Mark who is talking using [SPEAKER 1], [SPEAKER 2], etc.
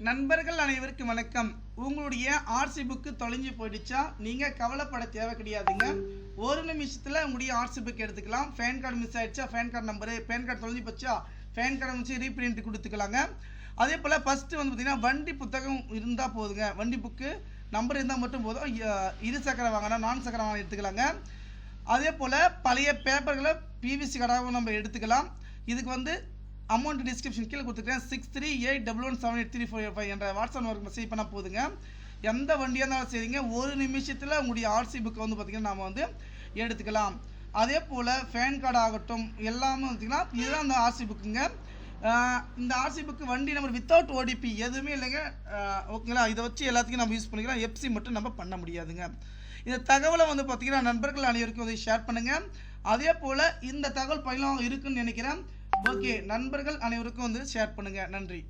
[SPEAKER 1] நண்பர்கள் அனைவருக்கும் வணக்கம். உங்களுடைய ஆர்சி புக்கு தொலைஞ்சு போயிடுச்சா நீங்கள் கவலைப்பட தேவை கிடையாதுங்க. ஒரு நிமிஷத்தில் உங்களுடைய ஆர்சி புக் எடுத்துக்கலாம். பேன் கார்டு மிஸ் ஆயிடுச்சா, PAN card number, PAN card தொலைஞ்சு போச்சா, பேன் கார்டை வச்சு ரீப்ரிண்ட் கொடுத்துக்கலாங்க. அதே போல் ஃபஸ்ட்டு வந்து பார்த்திங்கன்னா வண்டி புத்தகம் இருந்தால் போதுங்க. வண்டி புக்கு நம்பர் இருந்தால் மட்டும் போதும். இரு சக்கர வாங்கினா நான் சக்கர வாங்க எடுத்துக்கலாங்க. அதே போல் பழைய பேப்பர்களை பிவிசி கடாவும் நம்ம எடுத்துக்கலாம். இதுக்கு வந்து அமௌண்ட் டிஸ்கிரிப்ஷன் கீழே கொடுத்துருக்கேன். 6381178345 என்ற வாட்ஸ்அப் நம்பருக்கு மெசேஜ் பண்ணால் போதுங்க. எந்த வண்டியாக இருந்தாலும் சரிங்க, ஒரு நிமிஷத்தில் உங்களுடைய ஆர்சி புக்கை வந்து பார்த்திங்கன்னா நாம் வந்து எடுத்துக்கலாம். அதே போல் பேன் கார்டு ஆகட்டும் எல்லாமே பார்த்திங்கன்னா இதுதான் அந்த ஆர்சி புக்குங்க. இந்த ஆர்சி புக்கு வண்டி நம்பர் வித்தவுட் ஓடிபி எதுவுமே இல்லைங்க. ஓகேங்களா, இதை வச்சு எல்லாத்துக்கும் நம்ம யூஸ் பண்ணிக்கலாம். எஃப்சி மட்டும் நம்ம பண்ண முடியாதுங்க. இந்த தகவலை வந்து பார்த்திங்கன்னா நண்பர்கள் அனைவருக்கும் வந்து ஷேர் பண்ணுங்கள். அதே போல் இந்த தகவல் பயனுள்ளதாக இருக்குன்னு நினைக்கிறேன். ஓகே, நண்பர்கள் அனைவருக்கும் வந்து ஷேர் பண்ணுங்கள். நன்றி.